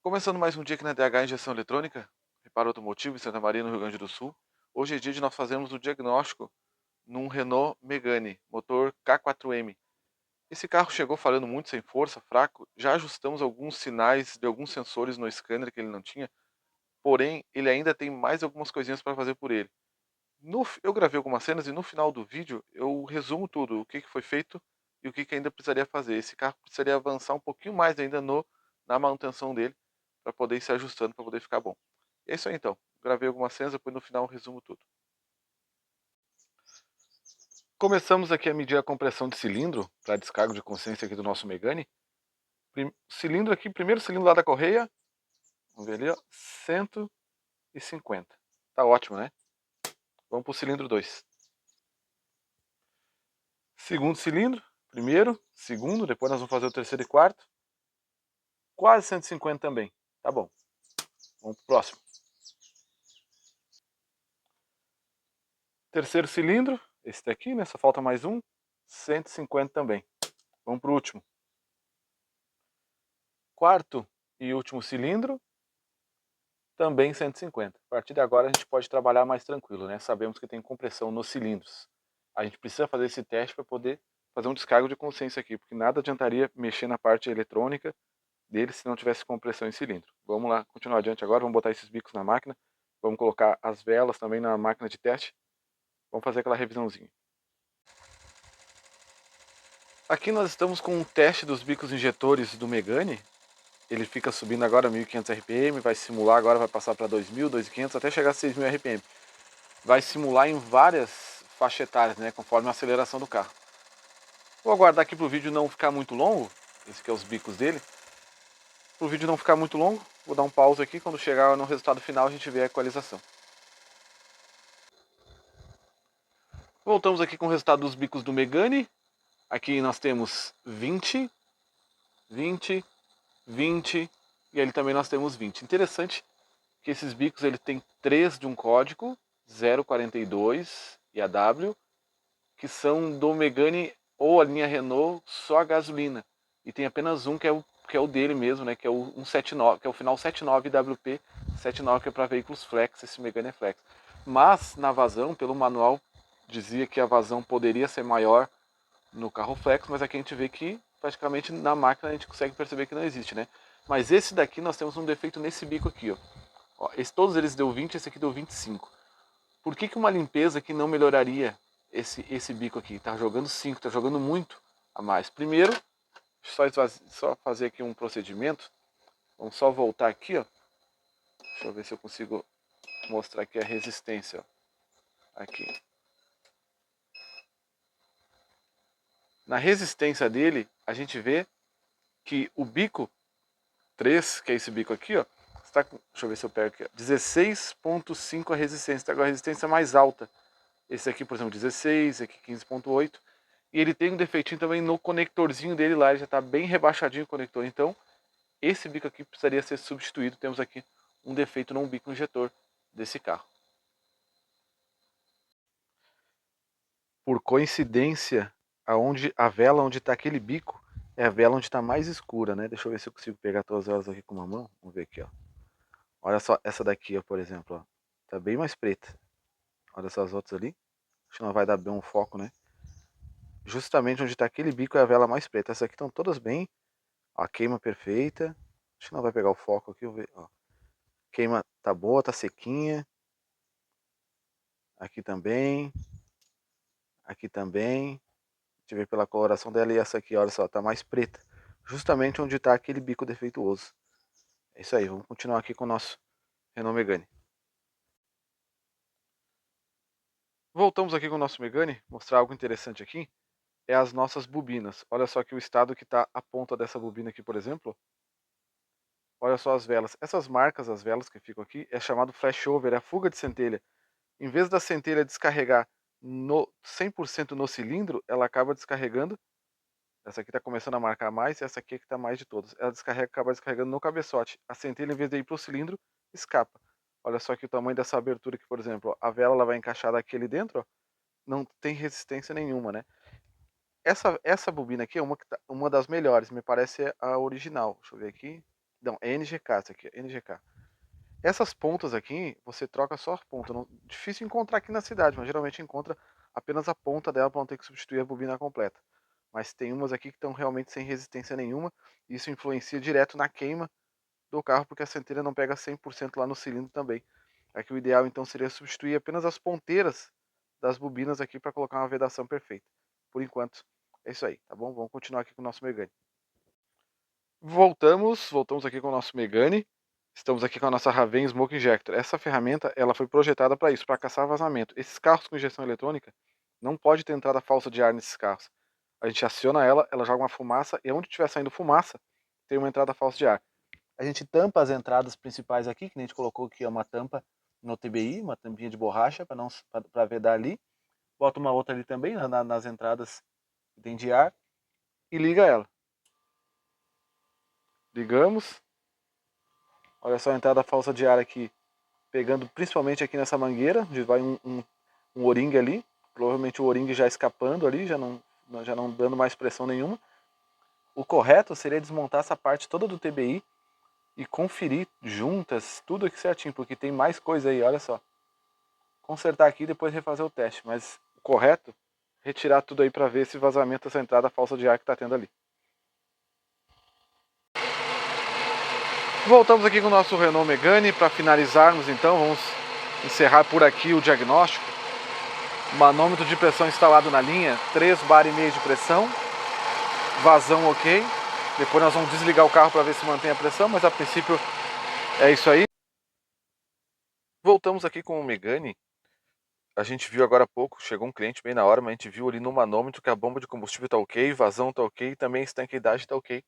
Começando mais um dia aqui na DH Injeção Eletrônica, reparo automotivo em Santa Maria, no Rio Grande do Sul. Hoje é dia de nós fazermos o diagnóstico num Renault Megane, motor K4M. Esse carro chegou falando muito sem força, fraco. Já ajustamos alguns sinais de alguns sensores no scanner que ele não tinha, porém ele ainda tem mais algumas coisinhas para fazer por ele. Eu gravei algumas cenas e no final do vídeo eu resumo tudo, o que foi feito e o que ainda precisaria fazer. Esse carro precisaria avançar um pouquinho mais ainda na manutenção dele, para poder ir se ajustando, para poder ficar bom. É isso aí então. Gravei algumas cenas, depois no final eu resumo tudo. Começamos aqui a medir a compressão de cilindro para descarga de consciência aqui do nosso Megane. Cilindro aqui, primeiro cilindro lá da correia, vamos ver ali, ó, 150. Tá ótimo, né? Vamos para o cilindro 2. Segundo cilindro, primeiro, segundo, depois nós vamos fazer o terceiro e quarto. Quase 150 também. Tá bom. Vamos pro próximo. Terceiro cilindro, esse daqui, né? Só falta mais um. 150 também. Vamos pro último. Quarto e último cilindro, também 150. A partir de agora a gente pode trabalhar mais tranquilo, né? Sabemos que tem compressão nos cilindros. A gente precisa fazer esse teste para poder fazer um descargo de consciência aqui, porque nada adiantaria mexer na parte eletrônica dele se não tivesse compressão em cilindro. Vamos lá, continuar adiante agora, vamos botar esses bicos na máquina, vamos colocar as velas também na máquina de teste, vamos fazer aquela revisãozinha. Aqui nós estamos com um teste dos bicos injetores do Megane. Ele fica subindo agora 1.500 RPM, vai simular agora, vai passar para 2.000, 2.500, até chegar a 6.000 RPM. Vai simular em várias faixas etárias, né, conforme a aceleração do carro. Vou aguardar aqui para o vídeo não ficar muito longo, esse aqui é os bicos dele. Para o vídeo não ficar muito longo, vou dar um pause aqui, quando chegar no resultado final a gente vê a equalização. Voltamos aqui com o resultado dos bicos do Megane. Aqui nós temos 20, 20, 20 e ali também nós temos 20. Interessante que esses bicos ele tem 3 de um código, 042 e a W, que são do Megane ou a linha Renault só a gasolina. E tem apenas um que é o dele mesmo, né, que é o 179, que é o final 79 WP 79, que é para veículos flex, esse Megane é flex. Mas na vazão, pelo manual, dizia que a vazão poderia ser maior no carro flex, mas aqui a gente vê que praticamente na máquina a gente consegue perceber que não existe, né? Mas esse daqui nós temos um defeito nesse bico aqui, ó. Todos eles deu 20, esse aqui deu 25. Por que uma limpeza aqui não melhoraria esse bico aqui? Tá jogando 5, tá jogando muito a mais. Primeiro, só fazer aqui um procedimento. Vamos só voltar aqui, ó. Deixa eu ver se eu consigo mostrar aqui a resistência, ó. Aqui. Na resistência dele, a gente vê que o bico 3, que é esse bico aqui, ó, está com, deixa eu ver se eu pego aqui, 16.5 a resistência, está com a resistência mais alta. Esse aqui, por exemplo, 16, aqui 15.8. E ele tem um defeitinho também no conectorzinho dele lá, ele já está bem rebaixadinho o conector. Então, esse bico aqui precisaria ser substituído. Temos aqui um defeito no bico injetor desse carro. Por coincidência, a vela onde está aquele bico é a vela onde está mais escura, né? Deixa eu ver se eu consigo pegar todas elas aqui com uma mão. Vamos ver aqui, ó. Olha só essa daqui, ó, por exemplo, ó. Tá bem mais preta. Olha essas outras ali. Acho que não vai dar bem um foco, né? Justamente onde está aquele bico é a vela mais preta. Essas aqui estão todas bem. Ó, a queima perfeita. Acho que não vai pegar o foco aqui. Ó. Queima tá boa, tá sequinha. Aqui também. Aqui também. A gente vê pela coloração dela e essa aqui, olha só, tá mais preta. Justamente onde está aquele bico defeituoso. É isso aí, vamos continuar aqui com o nosso Renault Megane. Voltamos aqui com o nosso Megane, mostrar algo interessante aqui. É as nossas bobinas. Olha só aqui o estado que está a ponta dessa bobina aqui, por exemplo. Olha só as velas. Essas marcas, as velas que ficam aqui, é chamado flashover, é a fuga de centelha. Em vez da centelha descarregar no 100% no cilindro, ela acaba descarregando. Essa aqui está começando a marcar mais, e essa aqui é que está mais de todas. Ela acaba descarregando no cabeçote. A centelha, em vez de ir para o cilindro, escapa. Olha só aqui o tamanho dessa abertura aqui, por exemplo. A vela ela vai encaixar daqui ali dentro, ó, não tem resistência nenhuma, né? Essa bobina aqui é uma das melhores, me parece a original. Deixa eu ver aqui. Não, é NGK essa aqui, NGK. Essas pontas aqui, você troca só as pontas. Não, difícil encontrar aqui na cidade, mas geralmente encontra apenas a ponta dela para não ter que substituir a bobina completa. Mas tem umas aqui que estão realmente sem resistência nenhuma. E isso influencia direto na queima do carro, porque a centelha não pega 100% lá no cilindro também. Aqui o ideal então seria substituir apenas as ponteiras das bobinas aqui para colocar uma vedação perfeita. Por enquanto, é isso aí, tá bom? Vamos continuar aqui com o nosso Megane. Voltamos aqui com o nosso Megane. Estamos aqui com a nossa Raven Smoke Injector. Essa ferramenta, ela foi projetada para isso, para caçar vazamento. Esses carros com injeção eletrônica não pode ter entrada falsa de ar nesses carros. A gente aciona ela, ela joga uma fumaça e onde estiver saindo fumaça, tem uma entrada falsa de ar. A gente tampa as entradas principais aqui, que a gente colocou aqui uma tampa no TBI, uma tampinha de borracha para vedar ali. Bota uma outra ali também nas entradas que tem de ar e liga ela. Ligamos. Olha só a entrada falsa de ar aqui, pegando principalmente aqui nessa mangueira, onde vai um O-ring ali, provavelmente o O-ring já escapando ali, já não dando mais pressão nenhuma. O correto seria desmontar essa parte toda do TBI e conferir juntas, tudo aqui certinho, porque tem mais coisa aí, olha só. Consertar aqui e depois refazer o teste, mas o correto, retirar tudo aí para ver esse vazamento, essa entrada falsa de ar que está tendo ali. Voltamos aqui com o nosso Renault Megane para finalizarmos então, vamos encerrar por aqui o diagnóstico. Manômetro de pressão instalado na linha, 3,5 bar de pressão, vazão ok. Depois nós vamos desligar o carro para ver se mantém a pressão, mas a princípio é isso aí. Voltamos aqui com o Megane. A gente viu agora há pouco, chegou um cliente bem na hora, mas a gente viu ali no manômetro que a bomba de combustível está ok, vazão está ok, também a estanqueidade está ok.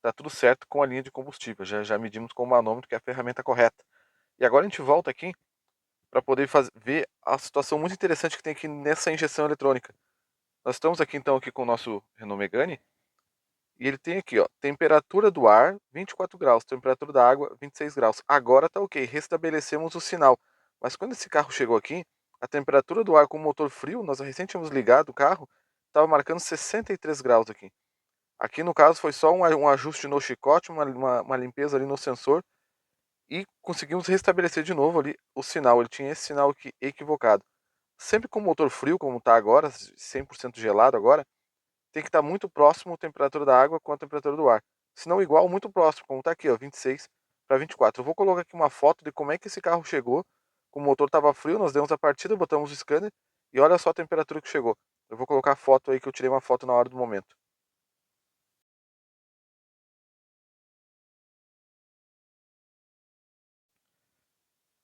Tá tudo certo com a linha de combustível, já medimos com o manômetro que é a ferramenta correta. E agora a gente volta aqui para poder ver a situação muito interessante que tem aqui nessa injeção eletrônica. Nós estamos aqui então aqui com o nosso Renault Megane e ele tem aqui, ó, temperatura do ar 24 graus, temperatura da água 26 graus. Agora tá ok, restabelecemos o sinal. Mas quando esse carro chegou aqui, a temperatura do ar com o motor frio, nós recém tínhamos ligado o carro, estava marcando 63 graus aqui. Aqui no caso foi só um ajuste no chicote, uma limpeza ali no sensor e conseguimos restabelecer de novo ali o sinal. Ele tinha esse sinal aqui equivocado. Sempre com o motor frio, como está agora, 100% gelado agora, tem que estar muito próximo a temperatura da água com a temperatura do ar. Se não igual, muito próximo, como está aqui, ó, 26 para 24. Eu vou colocar aqui uma foto de como é que esse carro chegou. O motor estava frio, nós demos a partida, botamos o scanner e olha só a temperatura que chegou. Eu vou colocar a foto aí que eu tirei uma foto na hora do momento.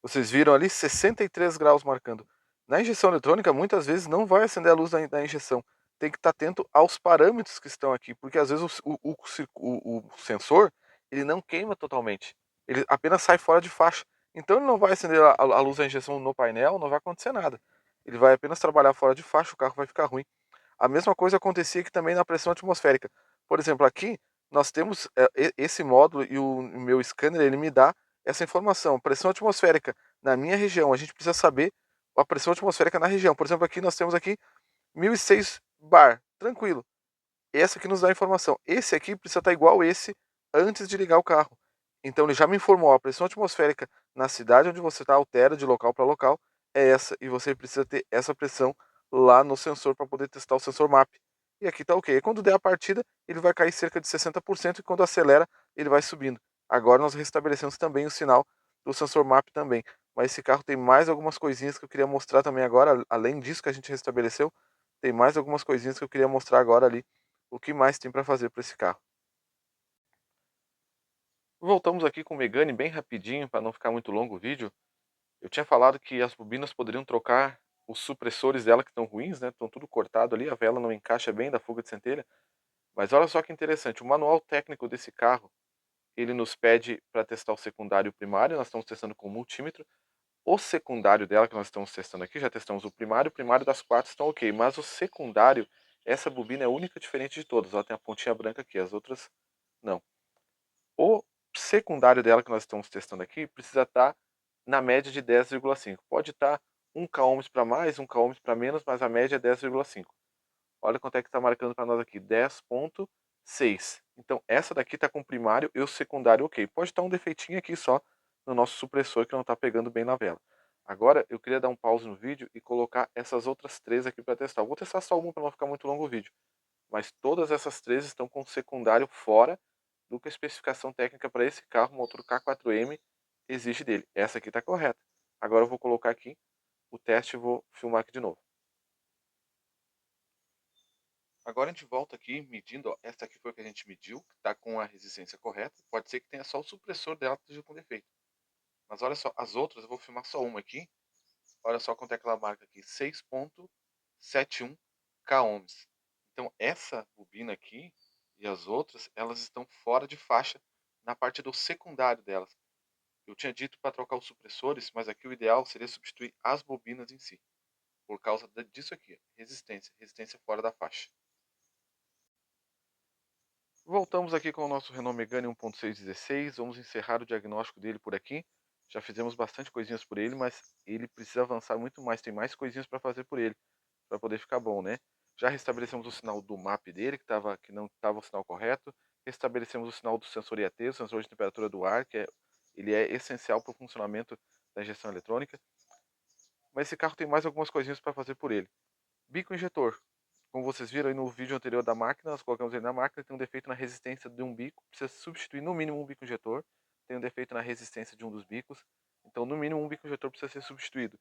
Vocês viram ali 63 graus marcando. Na injeção eletrônica, muitas vezes não vai acender a luz da injeção. Tem que estar atento aos parâmetros que estão aqui, porque às vezes o sensor ele não queima totalmente. Ele apenas sai fora de faixa. Então ele não vai acender a luz da injeção no painel, não vai acontecer nada. Ele vai apenas trabalhar fora de faixa, o carro vai ficar ruim. A mesma coisa acontecia aqui também na pressão atmosférica. Por exemplo, aqui nós temos esse módulo e o meu scanner ele me dá essa informação. Pressão atmosférica na minha região. A gente precisa saber a pressão atmosférica na região. Por exemplo, aqui nós temos aqui 1006 bar, tranquilo. Esse aqui nos dá a informação. Esse aqui precisa estar igual esse antes de ligar o carro. Então ele já me informou, a pressão atmosférica na cidade onde você está altera de local para local é essa e você precisa ter essa pressão lá no sensor para poder testar o sensor MAP. E aqui está ok. E quando der a partida, ele vai cair cerca de 60% e quando acelera, ele vai subindo. Agora nós restabelecemos também o sinal do sensor MAP também. Mas esse carro tem mais algumas coisinhas que eu queria mostrar também agora, além disso que a gente restabeleceu, tem mais algumas coisinhas que eu queria mostrar agora ali o que mais tem para fazer para esse carro. Voltamos aqui com o Megane bem rapidinho para não ficar muito longo o vídeo. Eu tinha falado que as bobinas poderiam trocar os supressores dela que estão ruins, né? Estão tudo cortado ali, a vela não encaixa bem da fuga de centelha. Mas olha só que interessante, o manual técnico desse carro, ele nos pede para testar o secundário e o primário, nós estamos testando com o multímetro. O secundário dela que nós estamos testando aqui, já testamos o primário das quatro estão ok, mas o secundário, essa bobina é a única diferente de todas, ela tem a pontinha branca aqui, as outras não. O secundário dela que nós estamos testando aqui precisa estar na média de 10,5. Pode estar 1 km para mais, 1 km para menos, mas a média é 10,5. Olha quanto é que está marcando para nós aqui, 10,6. Então essa daqui está com o primário e o secundário ok. Pode estar um defeitinho aqui só no nosso supressor que não está pegando bem na vela. Agora eu queria dar um pause no vídeo e colocar essas outras três aqui para testar. Eu vou testar só uma para não ficar muito longo o vídeo. Mas todas essas três estão com o secundário fora do que a especificação técnica para esse carro, motor K4M, exige dele. Essa aqui está correta. Agora eu vou colocar aqui o teste e vou filmar aqui de novo. Agora a gente volta aqui medindo, ó, essa aqui foi a que a gente mediu, que está com a resistência correta. Pode ser que tenha só o supressor dela que esteja com defeito. Mas olha só, as outras eu vou filmar só uma aqui. Olha só quanto é que ela marca aqui, 6.71 k ohms. Então essa bobina aqui e as outras, elas estão fora de faixa na parte do secundário delas. Eu tinha dito para trocar os supressores, mas aqui o ideal seria substituir as bobinas em si. Por causa disso aqui, resistência fora da faixa. Voltamos aqui com o nosso Renault Megane 1.616, vamos encerrar o diagnóstico dele por aqui. Já fizemos bastante coisinhas por ele, mas ele precisa avançar muito mais, tem mais coisinhas para fazer por ele, para poder ficar bom, né? Já restabelecemos o sinal do MAP dele, que não estava o sinal correto. Restabelecemos o sinal do sensor IAT, o sensor de temperatura do ar, ele é essencial para o funcionamento da injeção eletrônica. Mas esse carro tem mais algumas coisinhas para fazer por ele. Bico injetor. Como vocês viram aí no vídeo anterior da máquina, nós colocamos ele na máquina, tem um defeito na resistência de um bico, precisa substituir no mínimo um bico injetor, tem um defeito na resistência de um dos bicos, então no mínimo um bico injetor precisa ser substituído.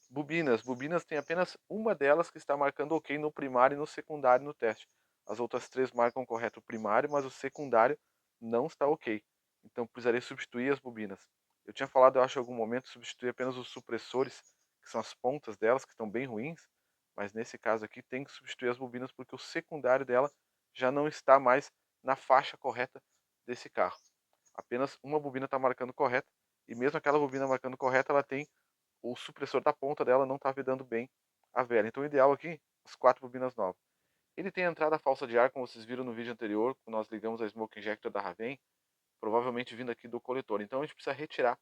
Bobinas tem apenas uma delas que está marcando ok no primário e no secundário no teste. As outras três marcam correto o primário, mas o secundário não está ok. Então precisaria substituir as bobinas. Eu tinha falado, eu acho, em algum momento, substituir apenas os supressores, que são as pontas delas, que estão bem ruins, mas nesse caso aqui tem que substituir as bobinas porque o secundário dela já não está mais na faixa correta desse carro. Apenas uma bobina está marcando correta, e mesmo aquela bobina marcando correta, ela tem o supressor da ponta dela não está vedando bem a vela. Então o ideal aqui, as 4 bobinas novas. Ele tem a entrada falsa de ar, como vocês viram no vídeo anterior, quando nós ligamos a Smoke Injector da Raven, provavelmente vindo aqui do coletor. Então a gente precisa retirar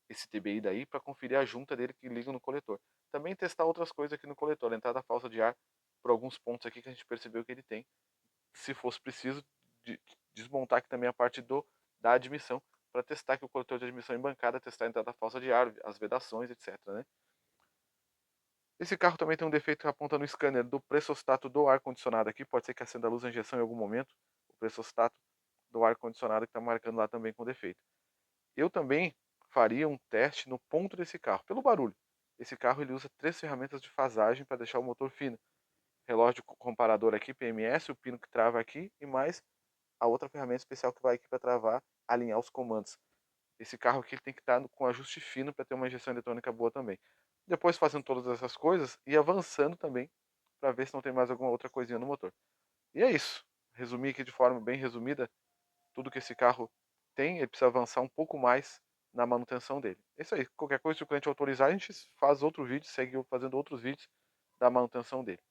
esse TBI daí para conferir a junta dele que liga no coletor. Também testar outras coisas aqui no coletor, a entrada falsa de ar por alguns pontos aqui que a gente percebeu que ele tem. Se fosse preciso, desmontar aqui também a parte da admissão para testar que o coletor de admissão em bancada, testar a entrada falsa de ar, as vedações, etc. Né? Esse carro também tem um defeito que aponta no scanner do pressostato do ar-condicionado aqui. Pode ser que acenda a luz da injeção em algum momento. O pressostato do ar-condicionado que está marcando lá também com defeito. Eu também faria um teste no ponto desse carro, pelo barulho. Esse carro ele usa 3 ferramentas de fasagem para deixar o motor fino. Relógio comparador aqui, PMS, o pino que trava aqui e mais a outra ferramenta especial que vai aqui para travar, alinhar os comandos. Esse carro aqui tem que estar com ajuste fino para ter uma injeção eletrônica boa também. Depois fazendo todas essas coisas e avançando também para ver se não tem mais alguma outra coisinha no motor. E é isso. Resumir aqui de forma bem resumida tudo que esse carro tem, ele precisa avançar um pouco mais na manutenção dele. É isso aí. Qualquer coisa, se o cliente autorizar, a gente faz outro vídeo, segue fazendo outros vídeos da manutenção dele.